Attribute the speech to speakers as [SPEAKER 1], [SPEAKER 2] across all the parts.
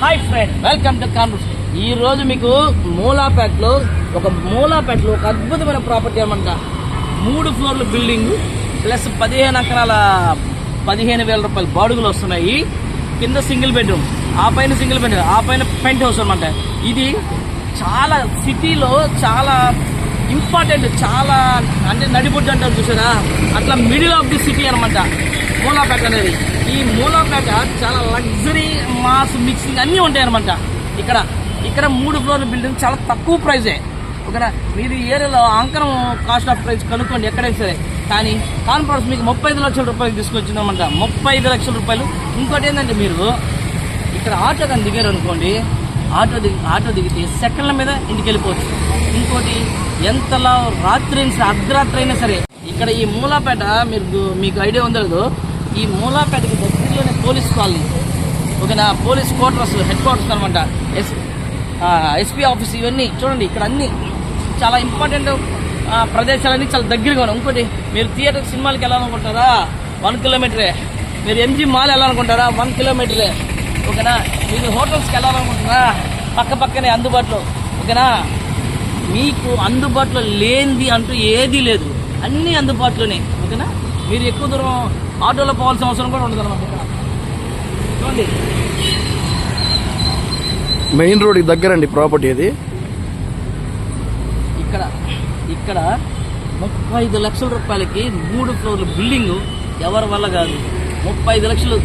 [SPEAKER 1] Hi friend, welcome to conversation. ఈ రోజు మీకు మూలాపేటలో ఒక అద్భుతమైన ప్రాపర్టీ అనమాట. 3 ఫ్లోర్ల బిల్డింగ్ ప్లస్ 15 ఎకరాల 15,000 రూపాయల బాడుగులు వస్తున్నాయి. కింద సింగిల్ బెడ్రూమ్, ఆ పైన సింగిల్ బెడ్రూమ్, ఆ పైన పెంట్ హౌస్ అనమాట. ఇది చాలా సిటీలో చాలా ఇంపార్టెంట్, చాలా అంటే నడిబొడ్డు అంటారు చూసారా, అట్లా మిడిల్ ఆఫ్ ది సిటీ అనమాట మూలాపేట అనేది. ఈ మూలాపేట చాలా లగ్జరీ మాస్ మిక్సింగ్ అన్నీ ఉంటాయి అనమాట. ఇక్కడ 3 ఫ్లోర్ల బిల్డింగ్ చాలా తక్కువ ప్రైజే. ఓకేనా, మీరు ఏరియాలో అంకరం కాస్ట్ ఆఫ్ ప్రైస్ కనుక్కోండి ఎక్కడైనా సరే. కానీ కాన్ఫరెన్స్ మీకు 35 లక్షల రూపాయలు తీసుకొచ్చిందన్నమాట. 35 లక్షల రూపాయలు. ఇంకోటి ఏంటంటే, మీరు ఇక్కడ ఆటో కానీ దిగారు అనుకోండి, ఆటో దిగితే సెకండ్ల మీద ఇంటికి వెళ్ళిపోవచ్చు. ఇంకోటి, ఎంతలా అర్ధరాత్రి అయినా సరే ఇక్కడ ఈ మూలాపేట మీకు ఐడియా ఉందో లేదో, ఈ మూలాపేటకి దగ్గరలోనే పోలీస్ కాలనీ, ఓకేనా, పోలీస్ క్వార్టర్స్, హెడ్ క్వార్టర్స్ అనమాట, ఎస్పీ ఆఫీస్, ఇవన్నీ చూడండి. ఇక్కడ అన్ని చాలా ఇంపార్టెంట్ ప్రదేశాలన్నీ చాలా దగ్గరగా ఉన్నాయి. ఇంకోటి, మీరు థియేటర్ సినిమాలకి వెళ్ళాలనుకుంటారా 1 కిలోమీటరే. మీరు ఎంజీ మాల్ వెళ్ళాలనుకుంటారా 1 కిలోమీటరే. ఓకేనా, మీరు హోటల్స్కి వెళ్ళాలనుకుంటారా పక్కనే అందుబాటులో. ఓకేనా, మీకు అందుబాటులో లేనిది అంటూ ఏదీ లేదు, అన్నీ అందుబాటులోనే. ఓకేనా, మీరు ఎక్కువ దూరం ఆటోలో పోవాల్సిన అవసరం కూడా ఉండదు అనమాట. ఇక్కడ చూడండి,
[SPEAKER 2] మెయిన్ రోడ్కి దగ్గరండి ప్రాపర్టీ అది.
[SPEAKER 1] ఇక్కడ 35 లక్షల రూపాయలకి 3 ఫ్లోర్ల బిల్డింగ్ ఎవరి వల్ల కాదు. 35 లక్షలు,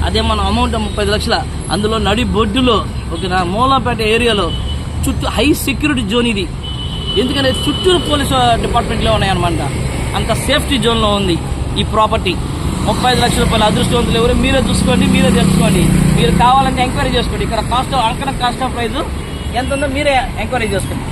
[SPEAKER 1] అదే మన అమౌంట్ 35 లక్షల, అందులో నడి బొడ్డులో. ఓకేనా, మూలాపేట ఏరియాలో చుట్టూ హై సెక్యూరిటీ జోన్ ఇది. ఎందుకంటే చుట్టూరు పోలీసు డిపార్ట్మెంట్లో ఉన్నాయన్నమాట. అంత సేఫ్టీ జోన్లో ఉంది ఈ ప్రాపర్టీ. 35 లక్షల రూపాయలు. అదృష్టవంతులు ఎవరు మీరే చూసుకోండి, మీరే తెలుసుకోండి. మీరు కావాలంటే ఎంక్వైరీ చేసుకోండి. ఇక్కడ కాస్ట్ ఆఫ్ ప్రైస్ ఎంత ఉందో మీరే ఎంక్వైరీ చేసుకోండి.